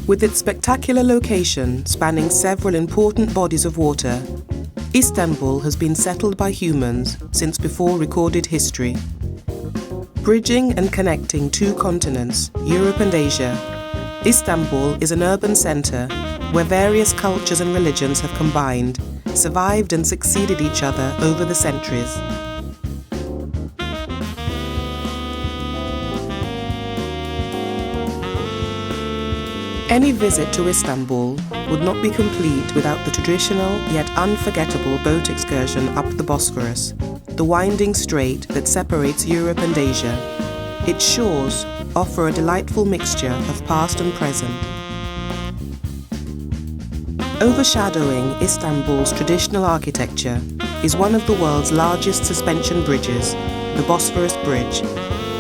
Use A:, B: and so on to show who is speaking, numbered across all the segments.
A: With its spectacular location spanning several important bodies of water, Istanbul has been settled by humans since before recorded history. Bridging and connecting two continents, Europe and Asia, Istanbul is an urban centre where various cultures and religions have combined, survived and succeeded each other over the centuries. Any visit to Istanbul would not be complete without the traditional yet unforgettable boat excursion up the Bosphorus, the winding strait that separates Europe and Asia. Its shores offer a delightful mixture of past and present. Overshadowing Istanbul's traditional architecture is one of the world's largest suspension bridges, the Bosphorus Bridge,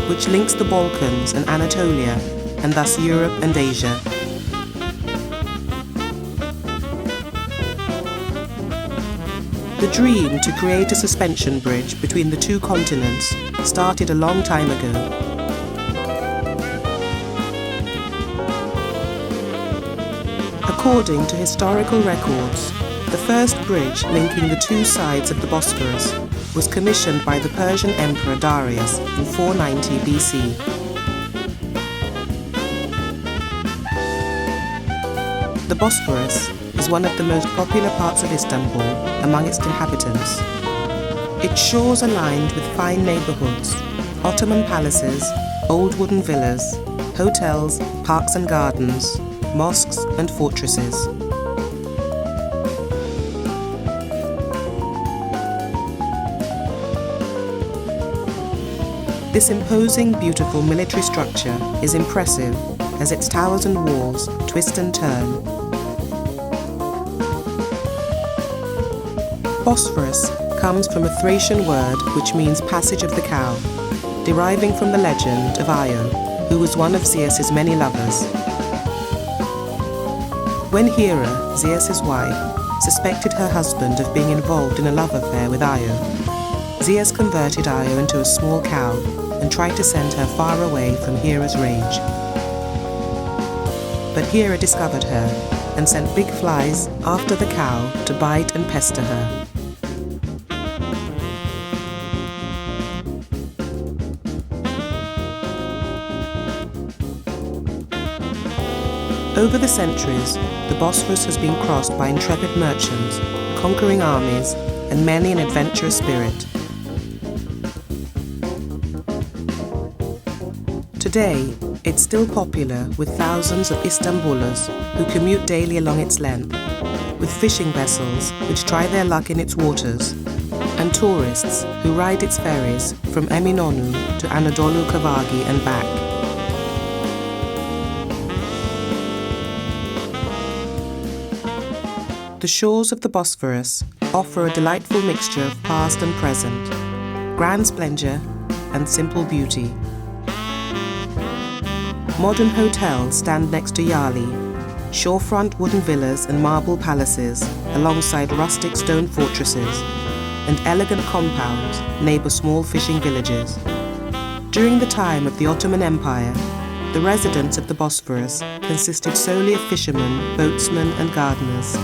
A: which links the Balkans and Anatolia, and thus Europe and Asia. The dream to create a suspension bridge between the two continents started a long time ago. According to historical records, the first bridge linking the two sides of the Bosphorus was commissioned by the Persian Emperor Darius in 490 BC. The Bosphorus is one of the most popular parts of Istanbul among its inhabitants. Its shores are lined with fine neighbourhoods, Ottoman palaces, old wooden villas, hotels, parks and gardens, mosques and fortresses. This imposing, beautiful military structure is impressive as its towers and walls twist and turn. Bosphorus comes from a Thracian word which means passage of the cow, deriving from the legend of Io, who was one of Zeus's many lovers. When Hera, Zeus's wife, suspected her husband of being involved in a love affair with Io, Zeus converted Io into a small cow and tried to send her far away from Hera's rage. But Hera discovered her and sent big flies after the cow to bite and pester her. Over the centuries, the Bosphorus has been crossed by intrepid merchants, conquering armies, and many an adventurous spirit. Today, it's still popular with thousands of Istanbulers who commute daily along its length, with fishing vessels which try their luck in its waters, and tourists who ride its ferries from Eminönü to Anadolu Kavagi and back. The shores of the Bosphorus offer a delightful mixture of past and present, grand splendour and simple beauty. Modern hotels stand next to Yali, shorefront wooden villas and marble palaces alongside rustic stone fortresses, and elegant compounds neighbour small fishing villages. During the time of the Ottoman Empire, the residents of the Bosphorus consisted solely of fishermen, boatsmen and gardeners.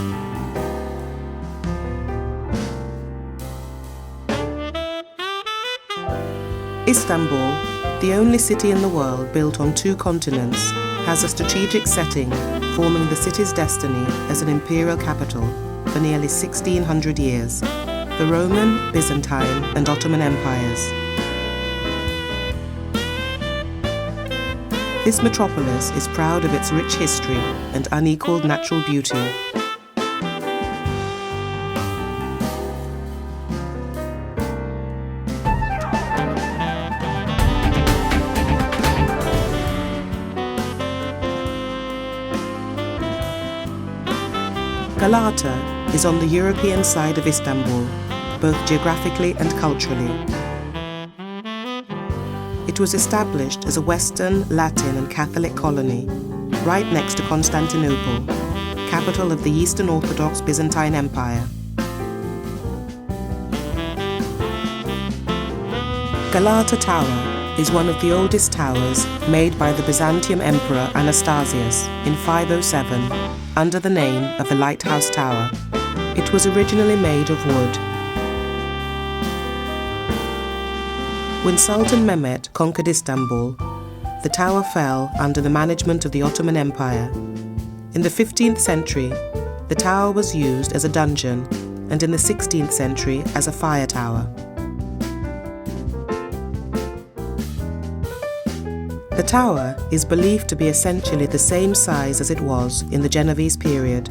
A: Istanbul, the only city in the world built on two continents, has a strategic setting forming the city's destiny as an imperial capital for nearly 1600 years, the Roman, Byzantine and Ottoman empires. This metropolis is proud of its rich history and unequalled natural beauty. Galata is on the European side of Istanbul, both geographically and culturally. It was established as a Western, Latin and Catholic colony, right next to Constantinople, capital of the Eastern Orthodox Byzantine Empire. Galata Tower, is one of the oldest towers made by the Byzantium Emperor Anastasius in 507 under the name of the Lighthouse Tower. It was originally made of wood. When Sultan Mehmet conquered Istanbul, the tower fell under the management of the Ottoman Empire. In the 15th century, the tower was used as a dungeon, and in the 16th century as a fire tower. The tower is believed to be essentially the same size as it was in the Genovese period.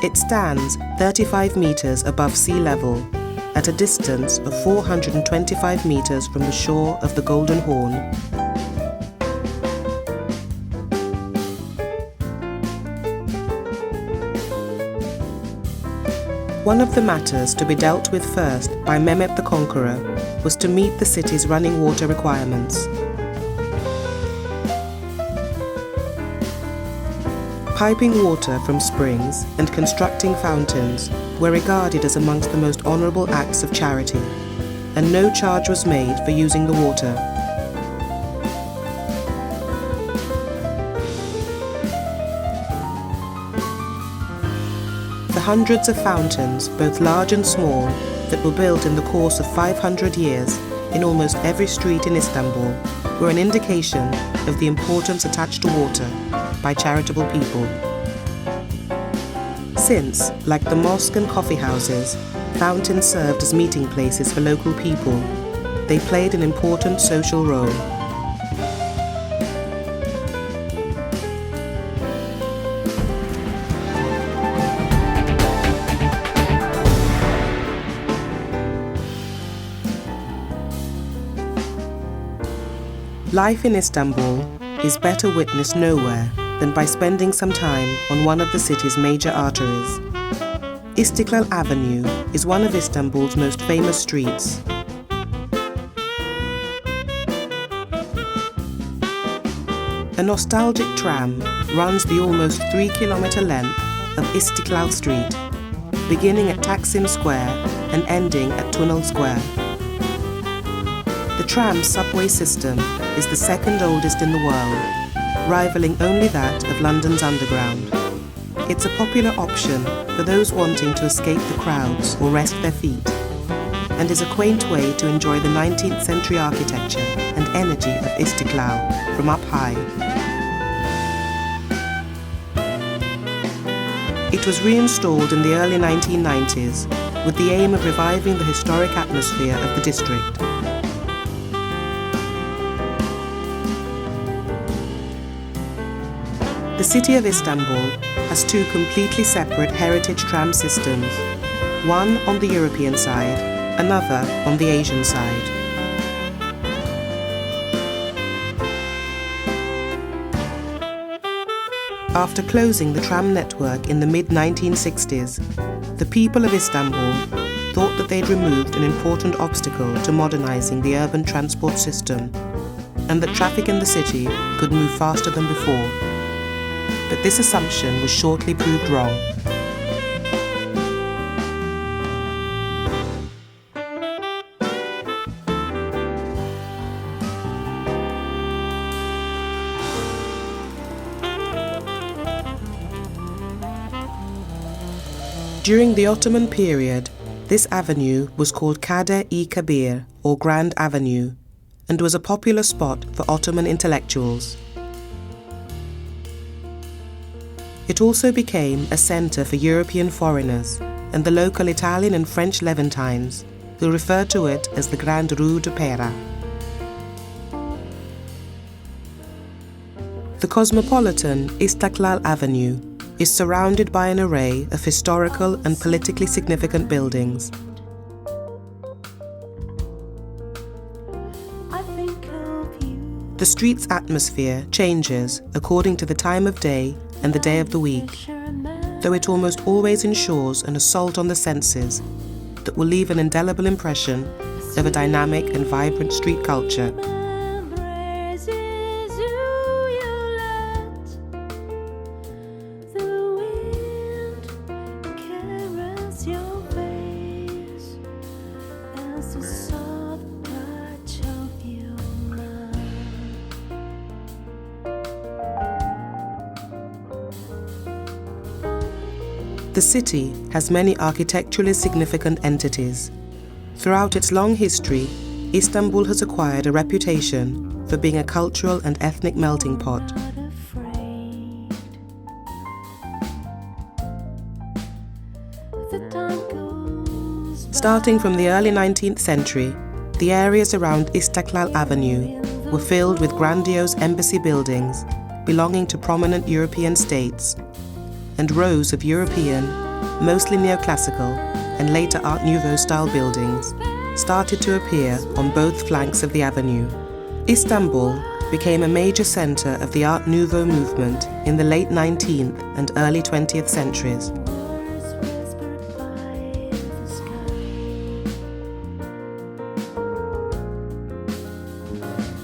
A: It stands 35 meters above sea level, at a distance of 425 meters from the shore of the Golden Horn. One of the matters to be dealt with first by Mehmet the Conqueror was to meet the city's running water requirements. Piping water from springs and constructing fountains were regarded as amongst the most honourable acts of charity, and no charge was made for using the water. The hundreds of fountains, both large and small, that were built in the course of 500 years in almost every street in Istanbul were an indication of the importance attached to water by charitable people. Since, like the mosque and coffee houses, fountains served as meeting places for local people, they played an important social role. Life in Istanbul is better witnessed nowhere than by spending some time on one of the city's major arteries. Istiklal Avenue is one of Istanbul's most famous streets. A nostalgic tram runs the almost 3-kilometer length of Istiklal Street, beginning at Taksim Square and ending at Tunnel Square. The tram's subway system is the second oldest in the world, rivaling only that of London's Underground. It's a popular option for those wanting to escape the crowds or rest their feet, and is a quaint way to enjoy the 19th century architecture and energy of Istiklal from up high. It was reinstalled in the early 1990s with the aim of reviving the historic atmosphere of the district. The city of Istanbul has two completely separate heritage tram systems, one on the European side, another on the Asian side. After closing the tram network in the mid-1960s, the people of Istanbul thought that they'd removed an important obstacle to modernizing the urban transport system, and that traffic in the city could move faster than before. But this assumption was shortly proved wrong. During the Ottoman period, this avenue was called Kade-i-Kabir, or Grand Avenue, and was a popular spot for Ottoman intellectuals. It also became a centre for European foreigners and the local Italian and French Levantines, who referred to it as the Grand Rue de Pera. The cosmopolitan Istiklal Avenue is surrounded by an array of historical and politically significant buildings. The street's atmosphere changes according to the time of day and the day of the week, though it almost always ensures an assault on the senses that will leave an indelible impression of a dynamic and vibrant street culture. The city has many architecturally significant entities. Throughout its long history, Istanbul has acquired a reputation for being a cultural and ethnic melting pot. Starting from the early 19th century, the areas around Istiklal Avenue were filled with grandiose embassy buildings belonging to prominent European states, and rows of European, mostly neoclassical, and later Art Nouveau style buildings started to appear on both flanks of the avenue. Istanbul became a major centre of the Art Nouveau movement in the late 19th and early 20th centuries.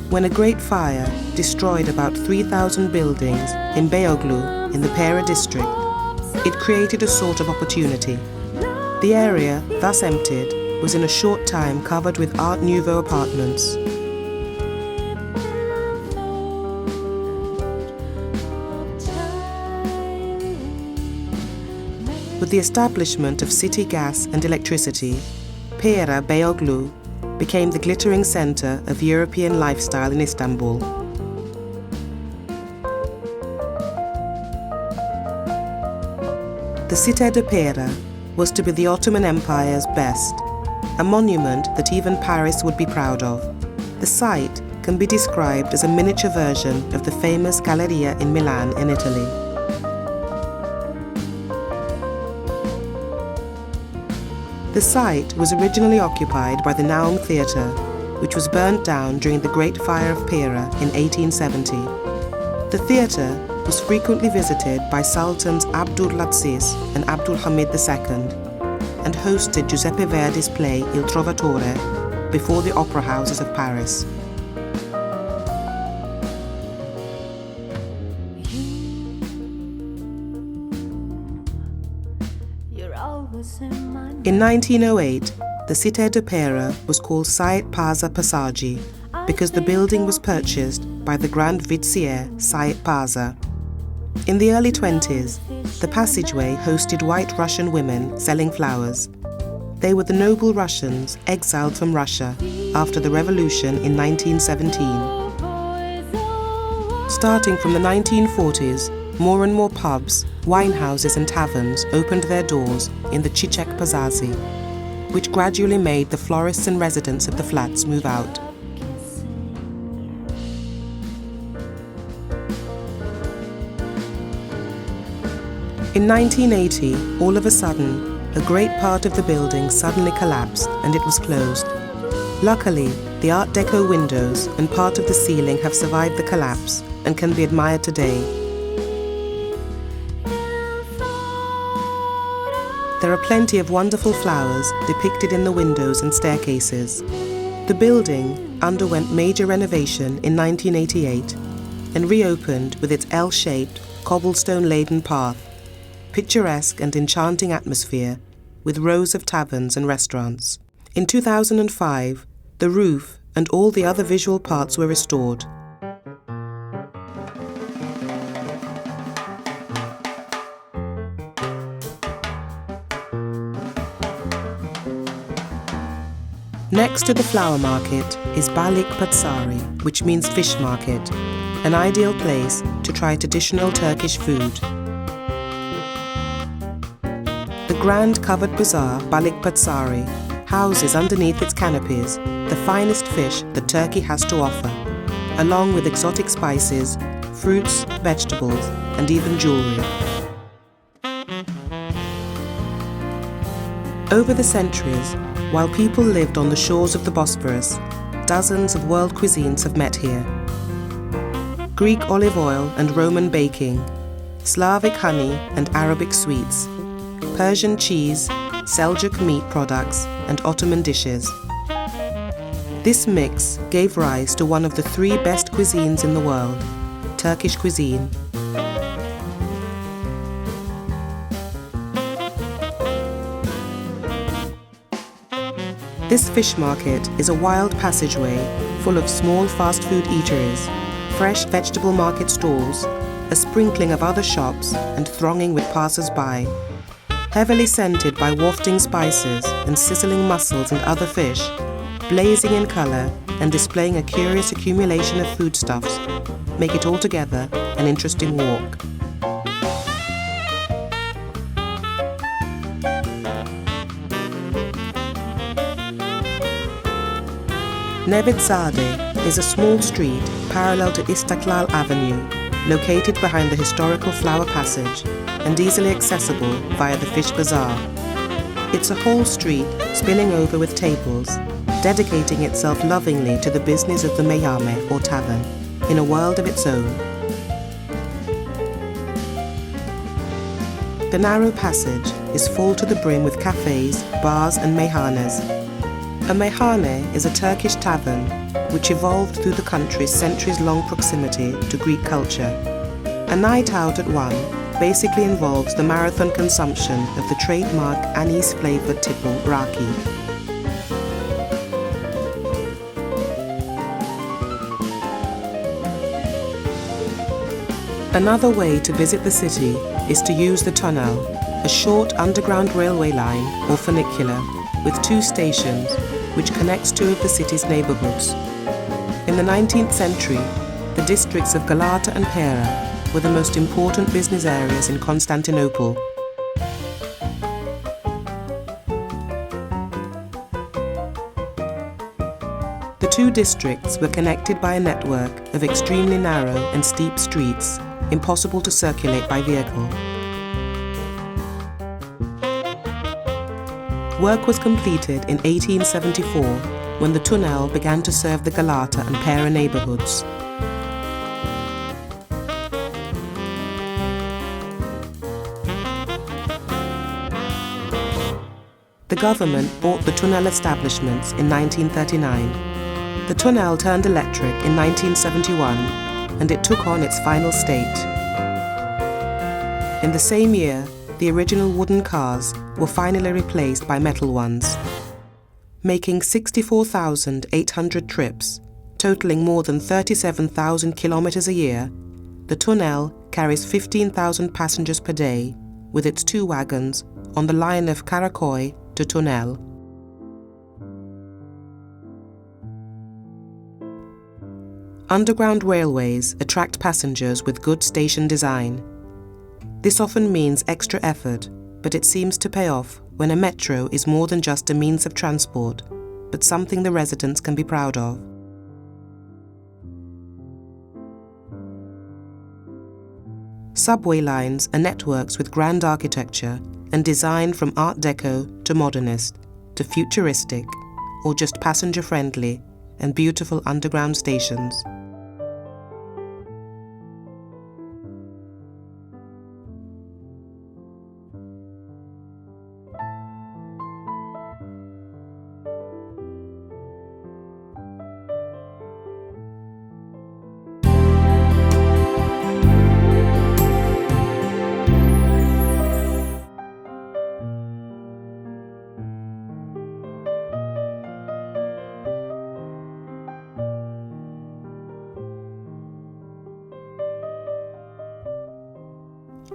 A: When a great fire destroyed about 3,000 buildings in Beyoğlu in the Pera district, it created a sort of opportunity. The area, thus emptied, was in a short time covered with Art Nouveau apartments. With the establishment of city gas and electricity, Pera Beyoğlu became the glittering centre of European lifestyle in Istanbul. The Citè de Pera was to be the Ottoman Empire's best, a monument that even Paris would be proud of. The site can be described as a miniature version of the famous Galleria in Milan in Italy. The site was originally occupied by the Naum Theatre, which was burnt down during the Great Fire of Pera in 1870. The theatre was frequently visited by Sultans Abdulaziz and Abdulhamid II, and hosted Giuseppe Verdi's play Il Trovatore before the opera houses of Paris. In 1908, the Citè de Pera was called Ciçek Pasaje because the building was purchased by the Grand Vizier Ciçek Pasaje. In the early 20s, the passageway hosted white Russian women selling flowers. They were the noble Russians exiled from Russia after the revolution in 1917. Starting from the 1940s, more and more pubs, winehouses and taverns opened their doors in the Ciçek Pasaje, which gradually made the florists and residents of the flats move out. In 1980, all of a sudden, a great part of the building suddenly collapsed and it was closed. Luckily, the Art Deco windows and part of the ceiling have survived the collapse and can be admired today. There are plenty of wonderful flowers depicted in the windows and staircases. The building underwent major renovation in 1988 and reopened with its L-shaped, cobblestone-laden path, picturesque and enchanting atmosphere with rows of taverns and restaurants. In 2005, the roof and all the other visual parts were restored. Next to the flower market is Balik Bazaar, which means fish market, an ideal place to try traditional Turkish food. The grand covered bazaar, Balik Bazaar, houses underneath its canopies the finest fish that Turkey has to offer, along with exotic spices, fruits, vegetables, and even jewelry. Over the centuries, while people lived on the shores of the Bosphorus, dozens of world cuisines have met here. Greek olive oil and Roman baking, Slavic honey and Arabic sweets, Persian cheese, Seljuk meat products, and Ottoman dishes. This mix gave rise to one of the three best cuisines in the world, Turkish cuisine. This fish market is a wild passageway full of small fast food eateries, fresh vegetable market stalls, a sprinkling of other shops, and thronging with passers-by. Heavily scented by wafting spices and sizzling mussels and other fish, blazing in colour and displaying a curious accumulation of foodstuffs, make it altogether an interesting walk. Nevizade is a small street parallel to Istiklal Avenue, located behind the historical Flower Passage and easily accessible via the Fish Bazaar. It's a whole street spilling over with tables, dedicating itself lovingly to the business of the meyhane or tavern, in a world of its own. The narrow passage is full to the brim with cafes, bars and meyhanes. A meyhane is a Turkish tavern which evolved through the country's centuries-long proximity to Greek culture. A night out at one basically involves the marathon consumption of the trademark anise-flavoured tipple raki. Another way to visit the city is to use the tunnel, a short underground railway line or funicular with 2 stations which connects 2 of the city's neighbourhoods. In the 19th century, the districts of Galata and Pera were the most important business areas in Constantinople. The 2 districts were connected by a network of extremely narrow and steep streets, impossible to circulate by vehicle. Work was completed in 1874 when the tunnel began to serve the Galata and Pera neighbourhoods. The government bought the tunnel establishments in 1939. The tunnel turned electric in 1971 and it took on its final state. In the same year, the original wooden cars were finally replaced by metal ones. Making 64,800 trips, totaling more than 37,000 kilometers a year, the tunnel carries 15,000 passengers per day with its 2 wagons on the line of Karaköy to Tunnel. Underground railways attract passengers with good station design. This often means extra effort, but it seems to pay off when a metro is more than just a means of transport, but something the residents can be proud of. Subway lines are networks with grand architecture and design from Art Deco to modernist, to futuristic, or just passenger-friendly and beautiful underground stations.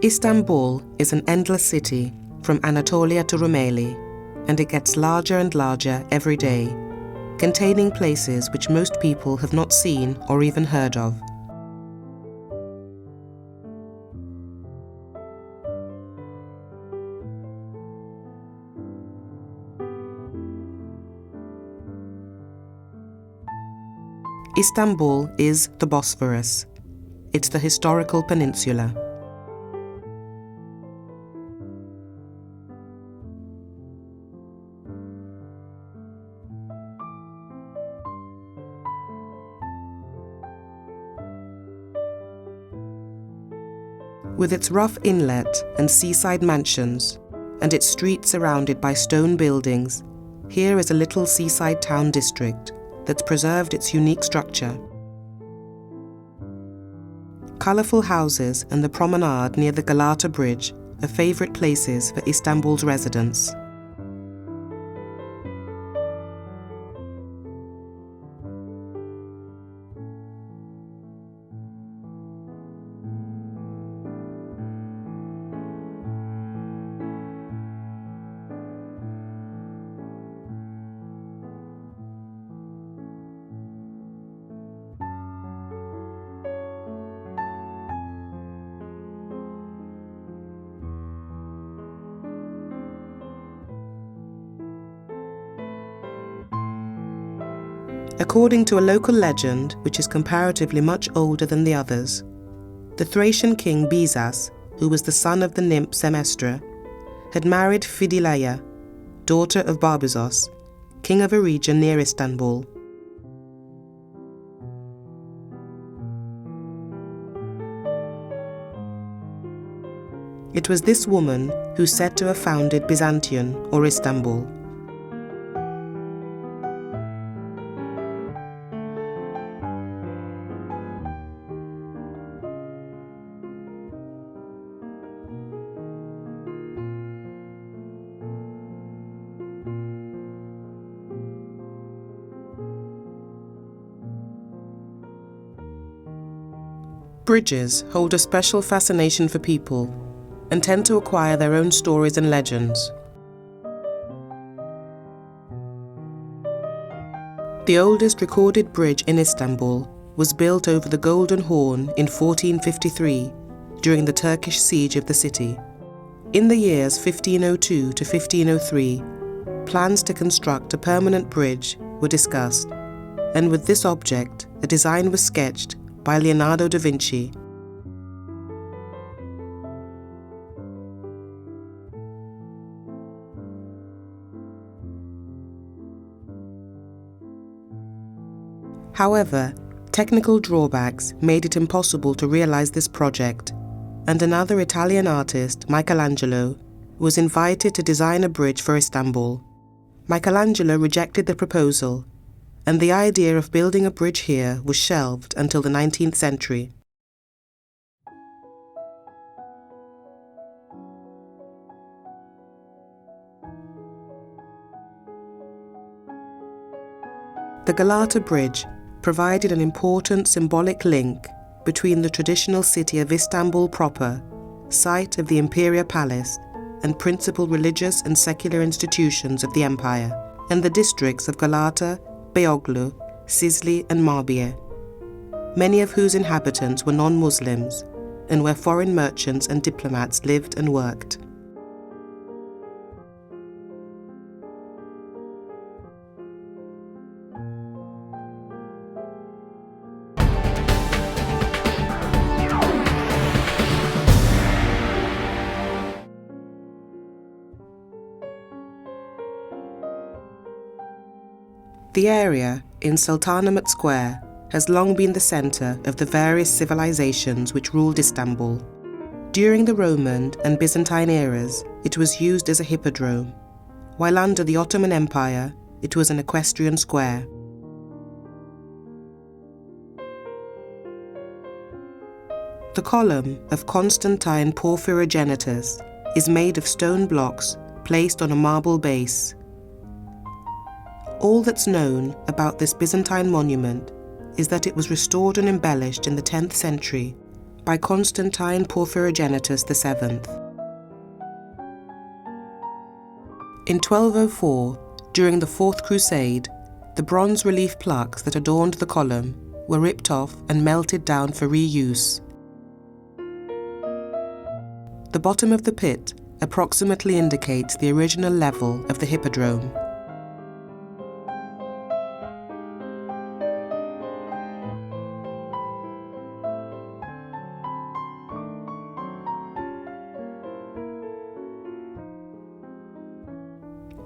A: Istanbul is an endless city from Anatolia to Rumeli, and it gets larger and larger every day, containing places which most people have not seen or even heard of. Istanbul is the Bosphorus. It's the historical peninsula. With its rough inlet and seaside mansions, and its streets surrounded by stone buildings, here is a little seaside town district that's preserved its unique structure. Colourful houses and the promenade near the Galata Bridge are favourite places for Istanbul's residents. According to a local legend, which is comparatively much older than the others, the Thracian king Bizas, who was the son of the nymph Semestra, had married Phidileia, daughter of Barbizos, king of a region near Istanbul. It was this woman who's said to have founded Byzantium, or Istanbul. Bridges hold a special fascination for people and tend to acquire their own stories and legends. The oldest recorded bridge in Istanbul was built over the Golden Horn in 1453 during the Turkish siege of the city. In the years 1502 to 1503, plans to construct a permanent bridge were discussed, and with this object, a design was sketched by Leonardo da Vinci. However, technical drawbacks made it impossible to realize this project, and another Italian artist, Michelangelo, was invited to design a bridge for Istanbul. Michelangelo rejected the proposal, and the idea of building a bridge here was shelved until the 19th century. The Galata Bridge provided an important symbolic link between the traditional city of Istanbul proper, site of the Imperial Palace and principal religious and secular institutions of the empire, and the districts of Galata, Beyoğlu, Cizre and Marbiye, many of whose inhabitants were non-Muslims and where foreign merchants and diplomats lived and worked. The area in Sulthanamet Square has long been the centre of the various civilizations which ruled Istanbul. During the Roman and Byzantine eras, it was used as a hippodrome, while under the Ottoman Empire, it was an equestrian square. The column of Constantine Porphyrogenitus is made of stone blocks placed on a marble base. All that's known about this Byzantine monument is that it was restored and embellished in the 10th century by Constantine Porphyrogenitus VII. In 1204, during the Fourth Crusade, the bronze relief plaques that adorned the column were ripped off and melted down for reuse. The bottom of the pit approximately indicates the original level of the hippodrome.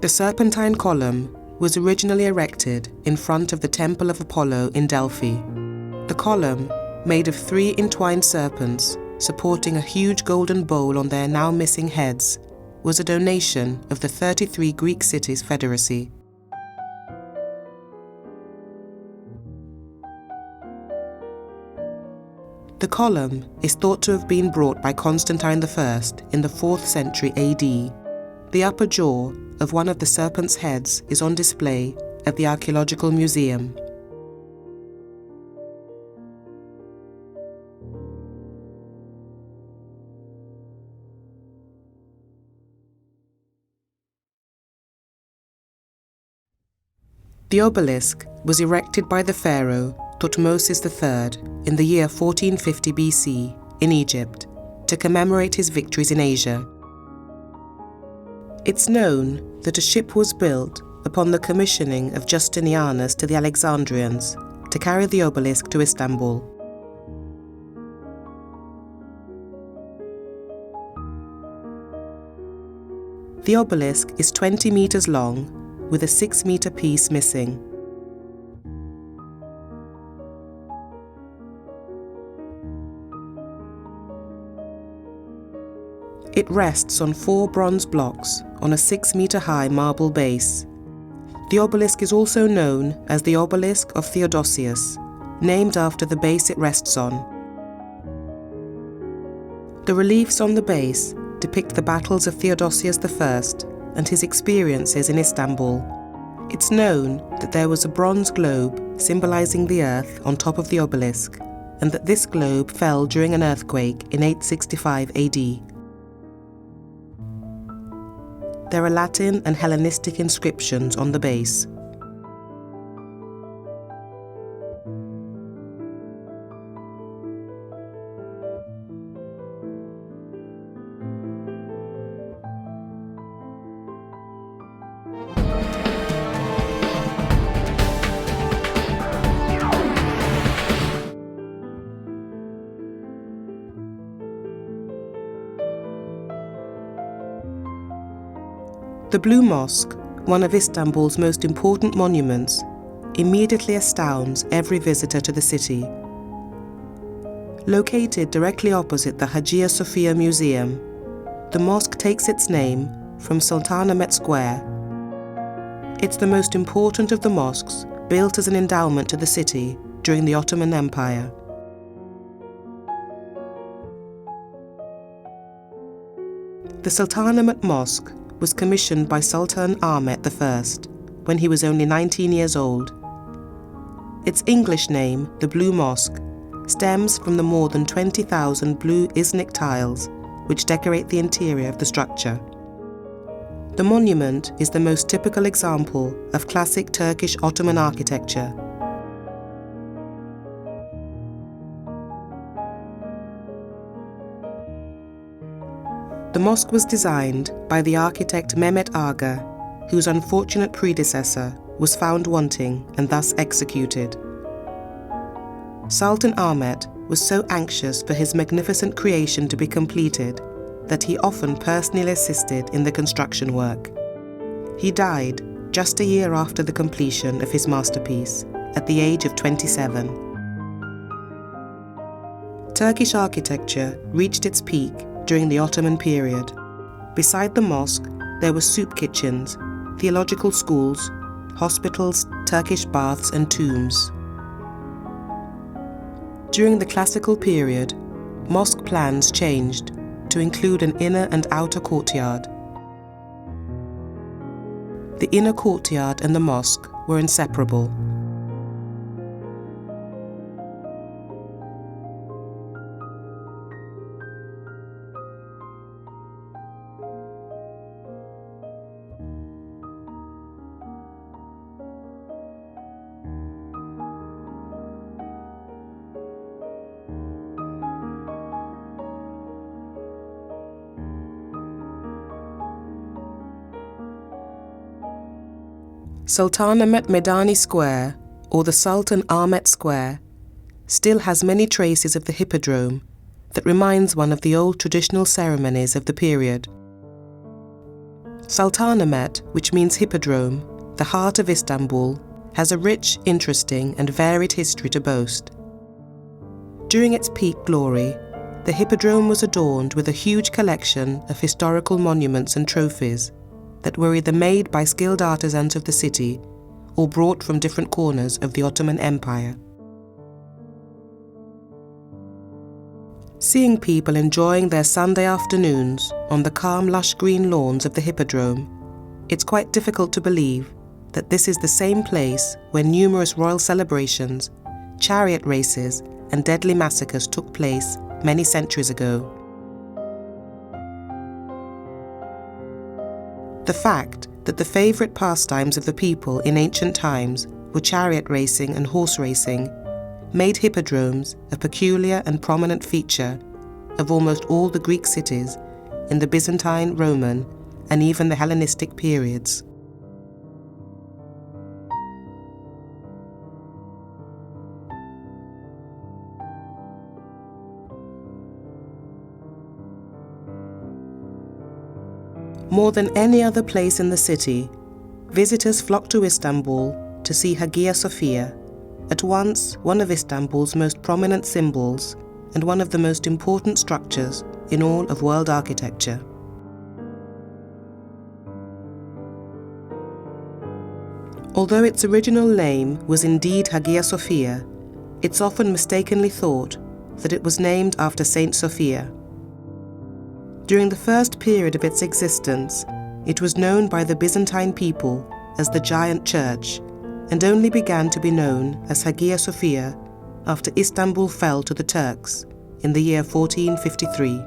A: The serpentine column was originally erected in front of the Temple of Apollo in Delphi. The column, made of 3 entwined serpents supporting a huge golden bowl on their now missing heads, was a donation of the 33 Greek cities Federacy. The column is thought to have been brought by Constantine I in the 4th century AD. The upper jaw of one of the serpent's heads is on display at the Archaeological Museum. The obelisk was erected by the pharaoh Thutmosis III in the year 1450 BC in Egypt to commemorate his victories in Asia. It's known that a ship was built upon the commissioning of Justinianus to the Alexandrians to carry the obelisk to Istanbul. The obelisk is 20 meters long, with a 6-meter piece missing. It rests on 4 bronze blocks on a 6-meter-high marble base. The obelisk is also known as the Obelisc of Theodosius, named after the base it rests on. The reliefs on the base depict the battles of Theodosius I and his experiences in Istanbul. It's known that there was a bronze globe symbolizing the earth on top of the obelisk, and that this globe fell during an earthquake in 865 AD. There are Latin and Hellenistic inscriptions on the base. The Blue Mosque, one of Istanbul's most important monuments, immediately astounds every visitor to the city. Located directly opposite the Hagia Sophia Museum, the mosque takes its name from Sulthanamet Square. It's the most important of the mosques built as an endowment to the city during the Ottoman Empire. The Sulthanamet Mosque was commissioned by Sultan Ahmed I when he was only 19 years old. Its English name, the Blue Mosque, stems from the more than 20,000 blue Iznik tiles which decorate the interior of the structure. The monument is the most typical example of classic Turkish Ottoman architecture. The mosque was designed by the architect Mehmet Aga, whose unfortunate predecessor was found wanting and thus executed. Sultan Ahmed was so anxious for his magnificent creation to be completed that he often personally assisted in the construction work. He died just a year after the completion of his masterpiece, at the age of 27. Turkish architecture reached its peak during the Ottoman period. Beside the mosque, there were soup kitchens, theological schools, hospitals, Turkish baths and tombs. During the classical period, mosque plans changed to include an inner and outer courtyard. The inner courtyard and the mosque were inseparable. Sulthanamet Medani Square, or the Sultan Ahmet Square, still has many traces of the Hippodrome that reminds one of the old traditional ceremonies of the period. Sulthanamet, which means Hippodrome, the heart of Istanbul, has a rich, interesting and varied history to boast. During its peak glory, the Hippodrome was adorned with a huge collection of historical monuments and trophies that were either made by skilled artisans of the city or brought from different corners of the Ottoman Empire. Seeing people enjoying their Sunday afternoons on the calm, lush green lawns of the Hippodrome, it's quite difficult to believe that this is the same place where numerous royal celebrations, chariot races, and deadly massacres took place many centuries ago. The fact that the favourite pastimes of the people in ancient times were chariot racing and horse racing made hippodromes a peculiar and prominent feature of almost all the Greek cities in the Byzantine, Roman, and even the Hellenistic periods. More than any other place in the city, visitors flock to Istanbul to see Hagia Sophia, at once one of Istanbul's most prominent symbols and one of the most important structures in all of world architecture. Although its original name was indeed Hagia Sophia, it's often mistakenly thought that it was named after Saint Sophia. During the first period of its existence, it was known by the Byzantine people as the Giant Church, and only began to be known as Hagia Sophia after Istanbul fell to the Turks in the year 1453.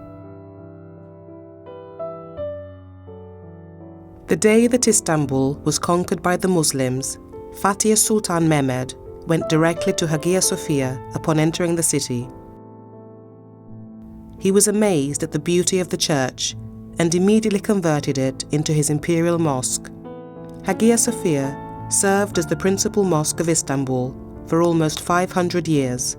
A: The day that Istanbul was conquered by the Muslims, Fatih Sultan Mehmed went directly to Hagia Sophia upon entering the city. He was amazed at the beauty of the church and immediately converted it into his imperial mosque. Hagia Sophia served as the principal mosque of Istanbul for almost 500 years.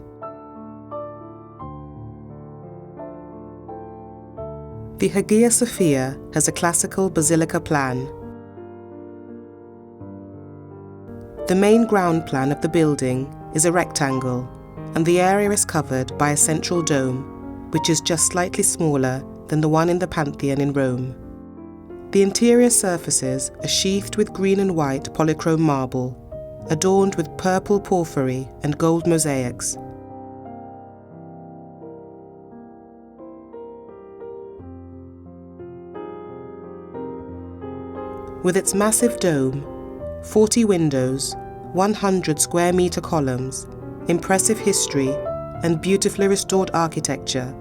A: The Hagia Sophia has a classical basilica plan. The main ground plan of the building is a rectangle, and the area is covered by a central dome, which is just slightly smaller than the one in the Pantheon in Rome. The interior surfaces are sheathed with green and white polychrome marble, adorned with purple porphyry and gold mosaics. With its massive dome, 40 windows, 100 square metre columns, impressive history, and beautifully restored architecture,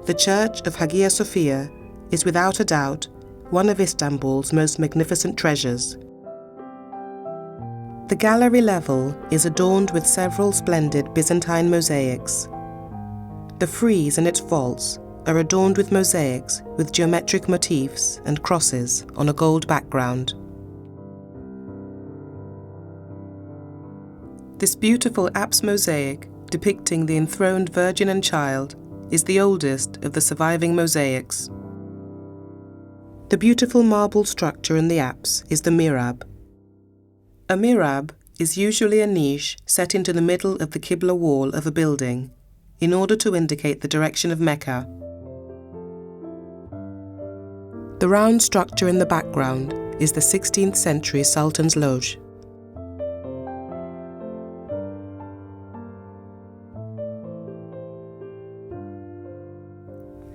A: the Church of Hagia Sophia is without a doubt one of Istanbul's most magnificent treasures. The gallery level is adorned with several splendid Byzantine mosaics. The frieze and its vaults are adorned with mosaics with geometric motifs and crosses on a gold background. This beautiful apse mosaic depicting the enthroned Virgin and Child is the oldest of the surviving mosaics. The beautiful marble structure in the apse is the mihrab. A mihrab is usually a niche set into the middle of the Qibla wall of a building in order to indicate the direction of Mecca. The round structure in the background is the 16th century Sultan's Lodge.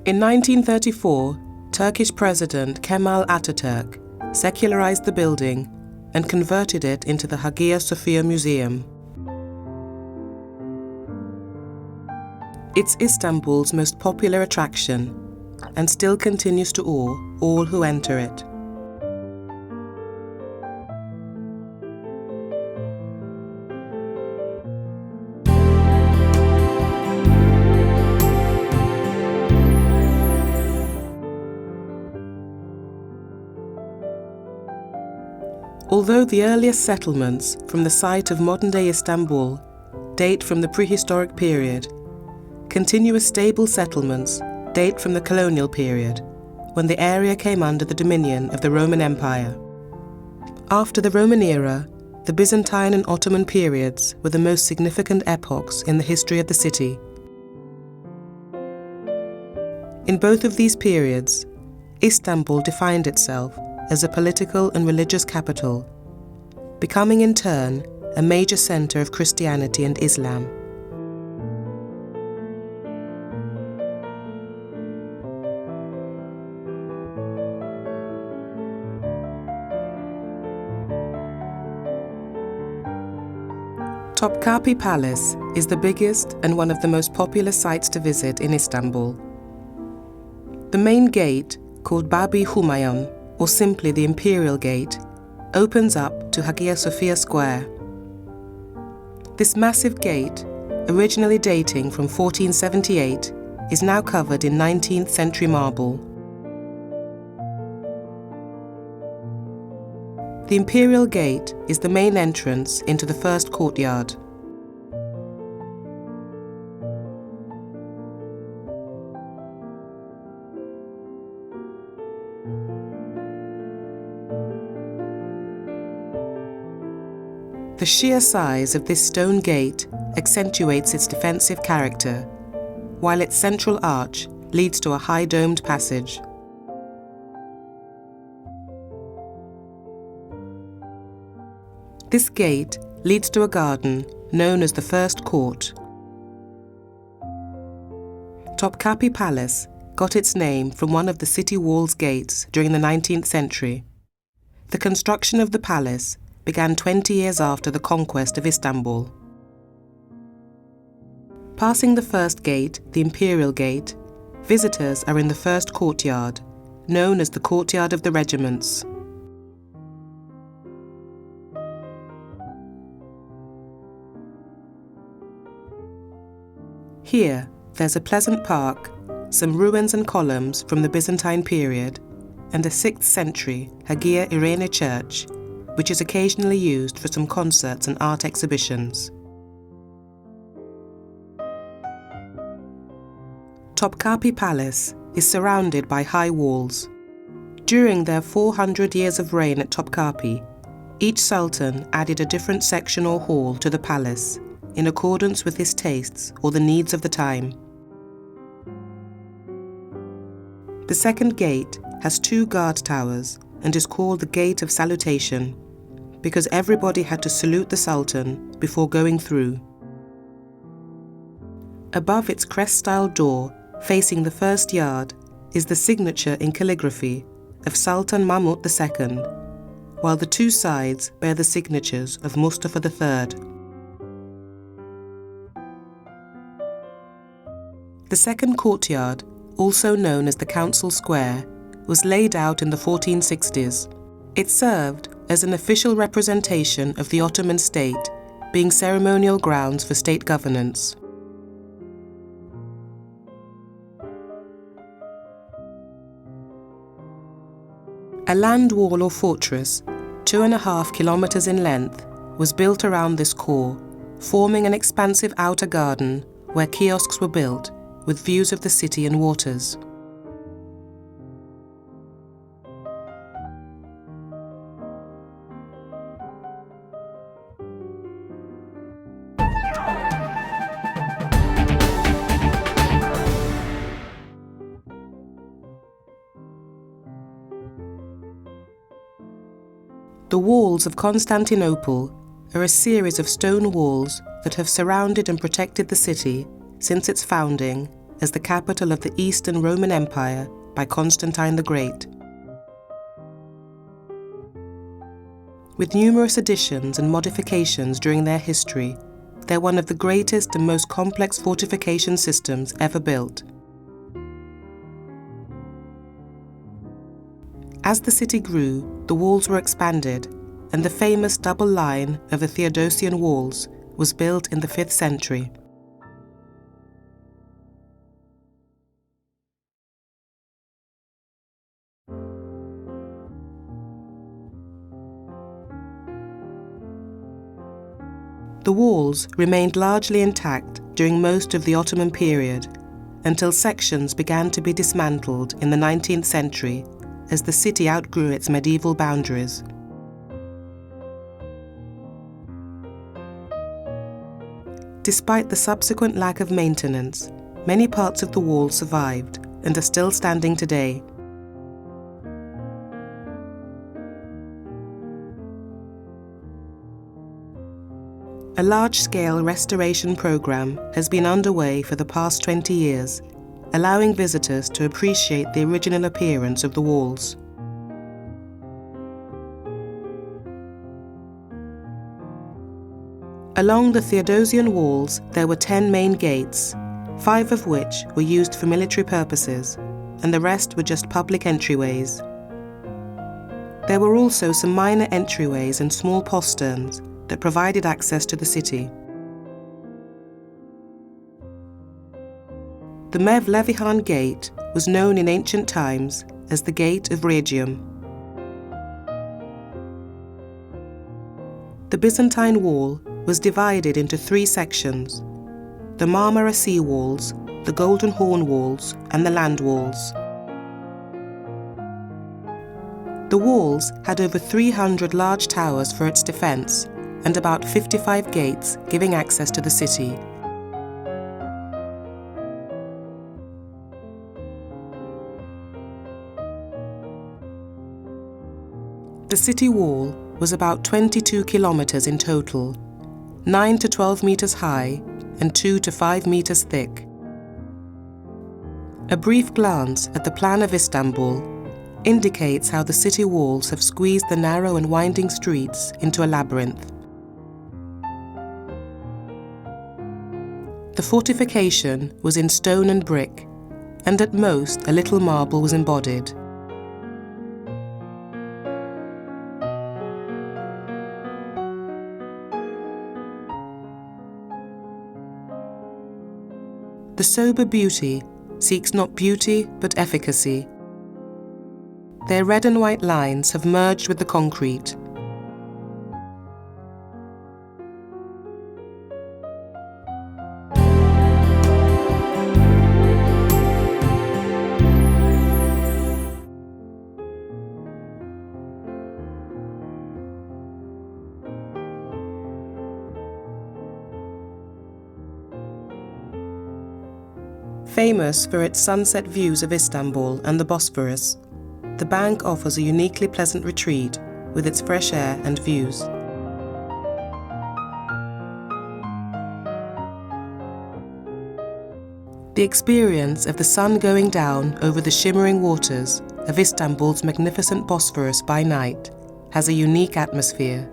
A: In 1934, Turkish President Kemal Atatürk secularized the building and converted it into the Hagia Sophia Museum. It's Istanbul's most popular attraction and still continues to awe all who enter it. Although the earliest settlements from the site of modern-day Istanbul date from the prehistoric period, continuous stable settlements date from the colonial period, when the area came under the dominion of the Roman Empire. After the Roman era, the Byzantine and Ottoman periods were the most significant epochs in the history of the city. In both of these periods, Istanbul defined itself as a political and religious capital, becoming in turn a major center of Christianity and Islam. Topkapi Palace is the biggest and one of the most popular sites to visit in Istanbul. The main gate, called Babi Humayun, or simply the Imperial Gate, opens up to Hagia Sophia Square. This massive gate, originally dating from 1478, is now covered in 19th century marble. The Imperial Gate is the main entrance into the first courtyard. The sheer size of this stone gate accentuates its defensive character, while its central arch leads to a high-domed passage. This gate leads to a garden known as the First Court. Topkapi Palace got its name from one of the city wall's gates during the 19th century. The construction of the palace began 20 years after the conquest of Istanbul. Passing the first gate, the Imperial Gate, visitors are in the first courtyard, known as the Courtyard of the Regiments. Here, there's a pleasant park, some ruins and columns from the Byzantine period, and a 6th century Hagia Irene church, which is occasionally used for some concerts and art exhibitions. Topkapi Palace is surrounded by high walls. During their 400 years of reign at Topkapi, each sultan added a different section or hall to the palace, in accordance with his tastes or the needs of the time. The second gate has 2 guard towers and is called the Gate of Salutation, because everybody had to salute the Sultan before going through. Above its crest-style door, facing the first yard, is the signature in calligraphy of Sultan Mahmud II, while the 2 sides bear the signatures of Mustafa III. The second courtyard, also known as the Council Square, was laid out in the 1460s. It served as an official representation of the Ottoman state, being ceremonial grounds for state governance. A land wall or fortress, 2.5 kilometers in length, was built around this core, forming an expansive outer garden where kiosks were built, with views of the city and waters. The walls of Constantinople are a series of stone walls that have surrounded and protected the city since its founding as the capital of the Eastern Roman Empire by Constantine the Great. With numerous additions and modifications during their history, they're one of the greatest and most complex fortification systems ever built. As the city grew, the walls were expanded, and the famous double line of the Theodosian walls was built in the 5th century. The walls remained largely intact during most of the Ottoman period, until sections began to be dismantled in the 19th century as the city outgrew its medieval boundaries. Despite the subsequent lack of maintenance, many parts of the wall survived and are still standing today. A large-scale restoration program has been underway for the past 20 years, allowing visitors to appreciate the original appearance of the walls. Along the Theodosian walls, there were 10 main gates, 5 of which were used for military purposes, and the rest were just public entryways. There were also some minor entryways and small posterns that provided access to the city. The Mevlevihan Gate was known in ancient times as the Gate of Rhegium. The Byzantine wall was divided into 3 sections: the Marmara Sea walls, the Golden Horn walls, and the land walls. The walls had over 300 large towers for its defense, and about 55 gates giving access to the city. The city wall was about 22 kilometers in total, 9 to 12 meters high and 2 to 5 meters thick. A brief glance at the plan of Istanbul indicates how the city walls have squeezed the narrow and winding streets into a labyrinth. The fortification was in stone and brick, and at most a little marble was embodied. The sober beauty seeks not beauty but efficacy. Their red and white lines have merged with the concrete. Famous for its sunset views of Istanbul and the Bosphorus, the bank offers a uniquely pleasant retreat with its fresh air and views. The experience of the sun going down over the shimmering waters of Istanbul's magnificent Bosphorus by night has a unique atmosphere.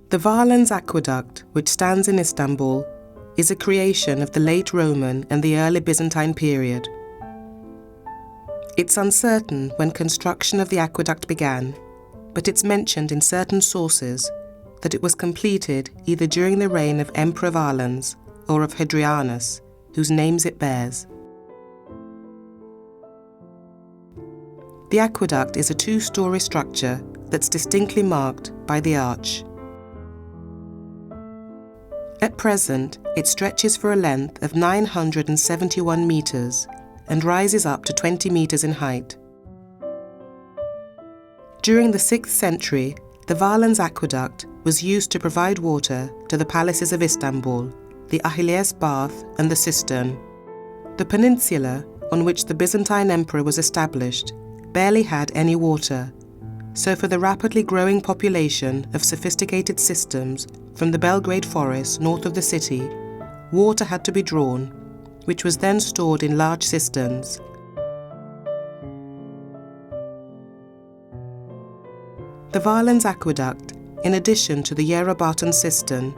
A: The Valens Aqueduct, which stands in Istanbul, is a creation of the late Roman and the early Byzantine period. It's uncertain when construction of the aqueduct began, but it's mentioned in certain sources that it was completed either during the reign of Emperor Valens or of Hadrianus, whose names it bears. The aqueduct is a two-story structure that's distinctly marked by the arch. At present, it stretches for a length of 971 meters and rises up to 20 meters in height. During the 6th century, the Valens Aqueduct was used to provide water to the palaces of Istanbul, the Achilles Bath and the Cistern. The peninsula on which the Byzantine emperor was established barely had any water, so for the rapidly growing population of sophisticated systems from the Belgrade forest north of the city, water had to be drawn, which was then stored in large cisterns. The Valens Aqueduct, in addition to the Yerebaten cistern,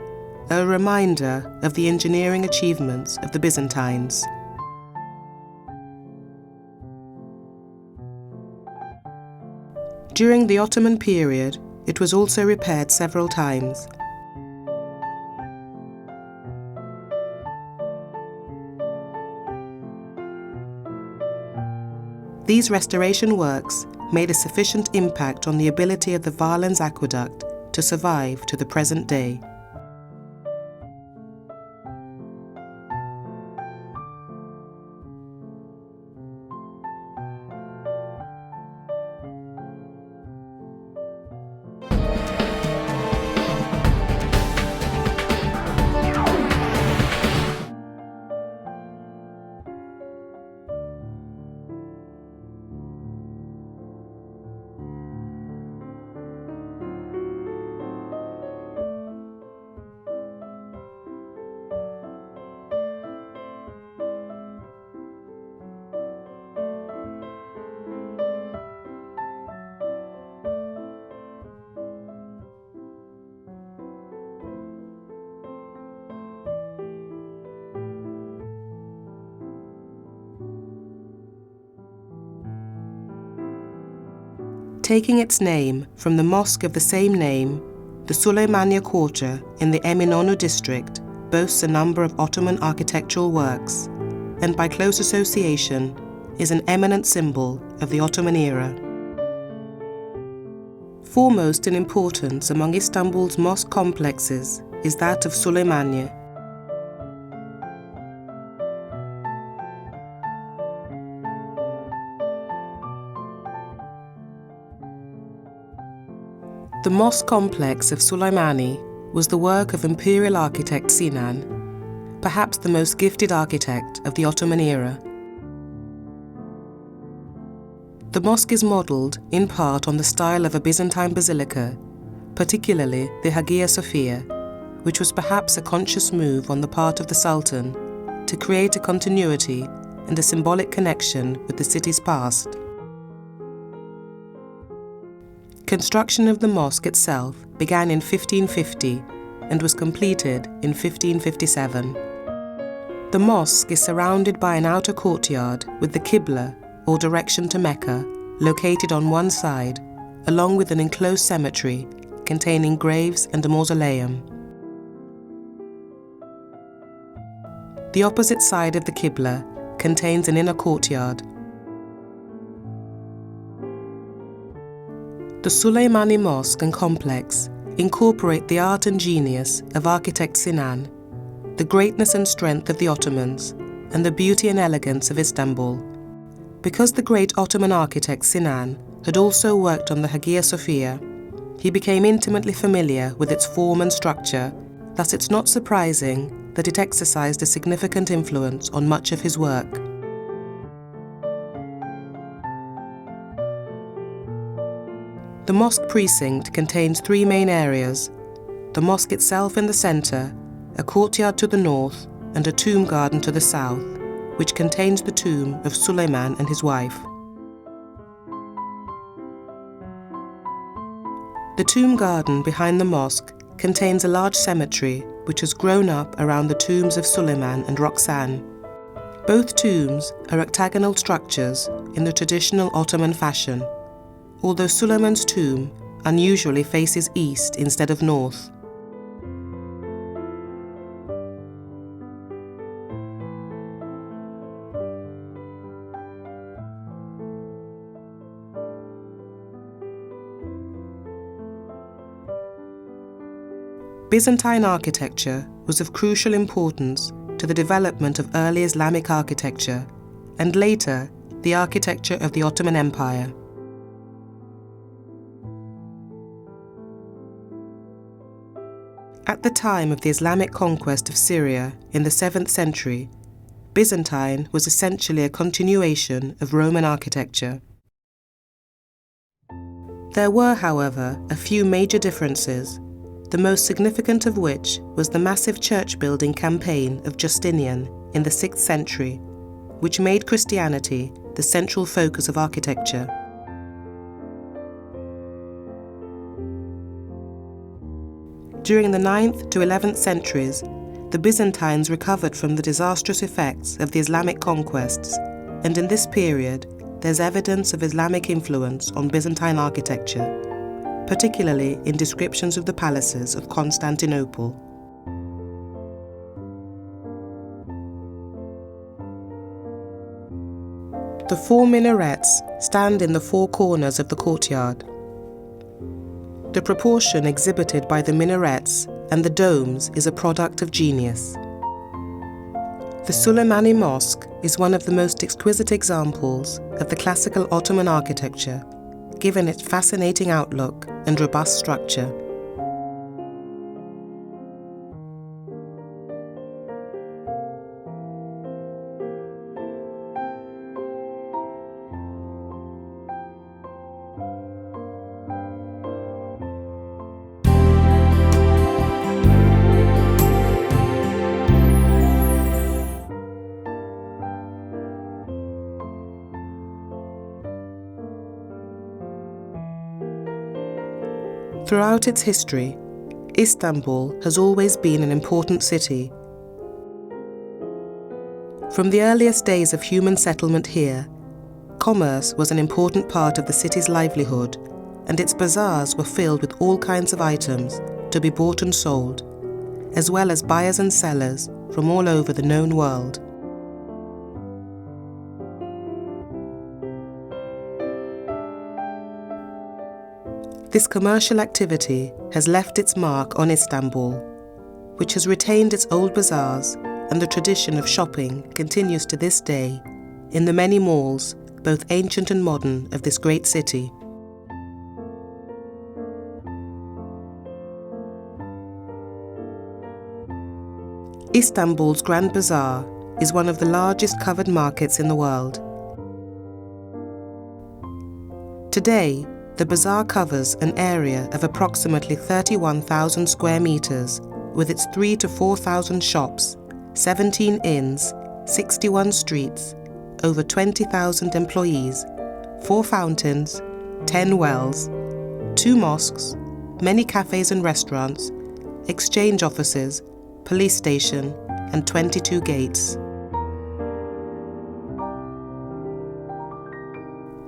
A: are a reminder of the engineering achievements of the Byzantines. During the Ottoman period, it was also repaired several times. These restoration works made a sufficient impact on the ability of the Valens Aqueduct to survive to the present day. taking its name from the mosque of the same name, the Süleymaniye Quarter in the Eminönü district boasts a number of Ottoman architectural works, and by close association is an eminent symbol of the Ottoman era. Foremost in importance among Istanbul's mosque complexes is that of Süleymaniye. The mosque complex of Süleymaniye was the work of imperial architect Sinan, perhaps the most gifted architect of the Ottoman era. The mosque is modelled in part on the style of a Byzantine basilica, particularly the Hagia Sophia, which was perhaps a conscious move on the part of the Sultan to create a continuity and a symbolic connection with the city's past. Construction of the mosque itself began in 1550 and was completed in 1557. The mosque is surrounded by an outer courtyard with the Qibla, or direction to Mecca, located on one side, along with an enclosed cemetery containing graves and a mausoleum. The opposite side of the Qibla contains an inner courtyard. The Süleymaniye Mosque and complex incorporate the art and genius of architect Sinan, the greatness and strength of the Ottomans, and the beauty and elegance of Istanbul. Because the great Ottoman architect Sinan had also worked on the Hagia Sophia, he became intimately familiar with its form and structure, thus it's not surprising that it exercised a significant influence on much of his work. The mosque precinct contains three main areas: the mosque itself in the centre, a courtyard to the north, and a tomb garden to the south, which contains the tomb of Süleyman and his wife. The tomb garden behind the mosque contains a large cemetery which has grown up around the tombs of Süleyman and Roxanne. Both tombs are octagonal structures in the traditional Ottoman fashion, although Süleyman's tomb unusually faces east instead of north. Byzantine architecture was of crucial importance to the development of early Islamic architecture, and later the architecture of the Ottoman Empire. At the time of the Islamic conquest of Syria in the 7th century, Byzantine was essentially a continuation of Roman architecture. There were, however, a few major differences, the most significant of which was the massive church-building campaign of Justinian in the 6th century, which made Christianity the central focus of architecture. During the 9th to 11th centuries, the Byzantines recovered from the disastrous effects of the Islamic conquests, and in this period there's evidence of Islamic influence on Byzantine architecture, particularly in descriptions of the palaces of Constantinople. The four minarets stand in the four corners of the courtyard. The proportion exhibited by the minarets and the domes is a product of genius. The Süleymaniye Mosque is one of the most exquisite examples of the classical Ottoman architecture, given its fascinating outlook and robust structure. Throughout its history, Istanbul has always been an important city. From the earliest days of human settlement here, commerce was an important part of the city's livelihood and its bazaars were filled with all kinds of items to be bought and sold, as well as buyers and sellers from all over the known world. This commercial activity has left its mark on Istanbul, which has retained its old bazaars, and the tradition of shopping continues to this day in the many malls, both ancient and modern, of this great city. Istanbul's Grand Bazaar is one of the largest covered markets in the world. Today, the bazaar covers an area of approximately 31,000 square meters, with its 3,000 to 4,000 shops, 17 inns, 61 streets, over 20,000 employees, 4 fountains, 10 wells, 2 mosques, many cafes and restaurants, exchange offices, police station, and 22 gates.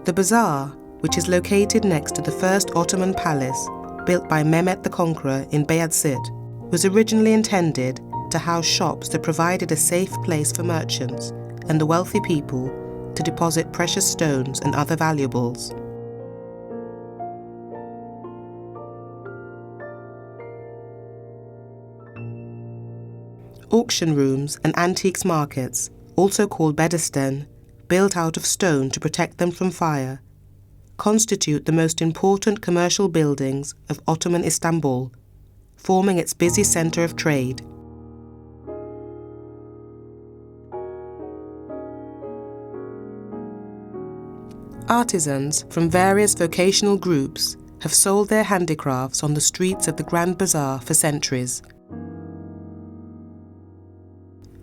A: The bazaar, which is located next to the first Ottoman palace, built by Mehmet the Conqueror in Beyazıt, was originally intended to house shops that provided a safe place for merchants and the wealthy people to deposit precious stones and other valuables. Auction rooms and antiques markets, also called bedesten, built out of stone to protect them from fire, constitute the most important commercial buildings of Ottoman Istanbul, forming its busy centre of trade. Artisans from various vocational groups have sold their handicrafts on the streets of the Grand Bazaar for centuries.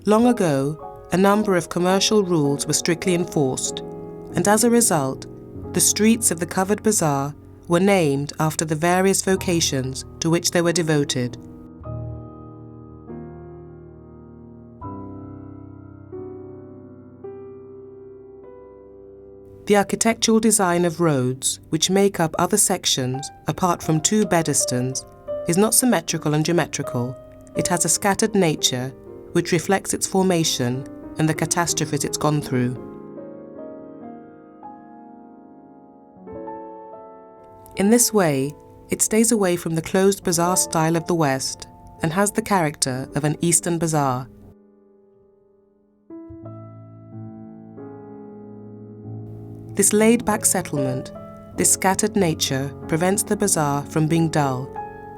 A: Long ago, a number of commercial rules were strictly enforced, and as a result, the streets of the covered bazaar were named after the various vocations to which they were devoted. The architectural design of roads, which make up other sections apart from 2 bedestens, is not symmetrical and geometrical. It has a scattered nature which reflects its formation and the catastrophes it's gone through. In this way, it stays away from the closed bazaar style of the West and has the character of an Eastern bazaar. This laid-back settlement, this scattered nature, prevents the bazaar from being dull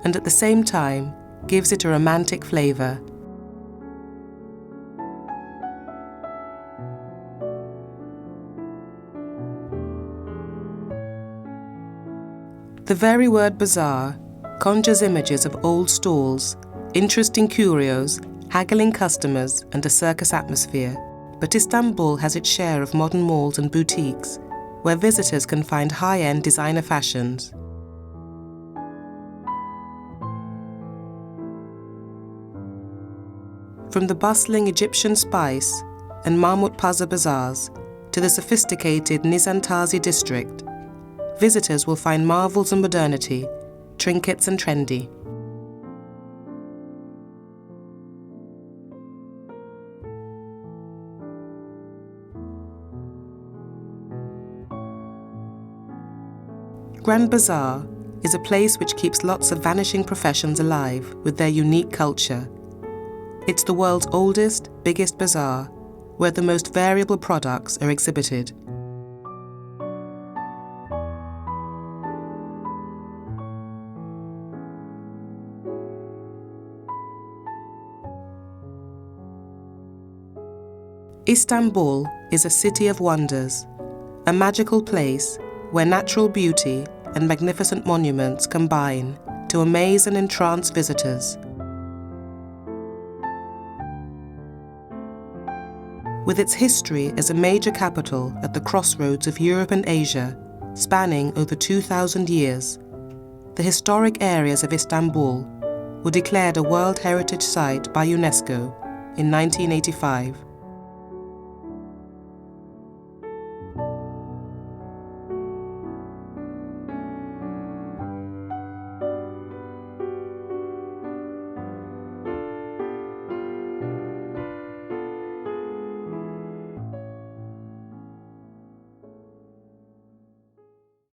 A: and at the same time gives it a romantic flavour. The very word bazaar conjures images of old stalls, interesting curios, haggling customers, and a circus atmosphere. But Istanbul has its share of modern malls and boutiques, where visitors can find high-end designer fashions. From the bustling Egyptian Spice and Mahmut Paşa bazaars to the sophisticated Nizantazi district, visitors will find marvels and modernity, trinkets and trendy. Grand Bazaar is a place which keeps lots of vanishing professions alive with their unique culture. It's the world's oldest, biggest bazaar, where the most variable products are exhibited. Istanbul is a city of wonders, a magical place where natural beauty and magnificent monuments combine to amaze and entrance visitors. With its history as a major capital at the crossroads of Europe and Asia, spanning over 2,000 years, the historic areas of Istanbul were declared a World Heritage Site by UNESCO in 1985.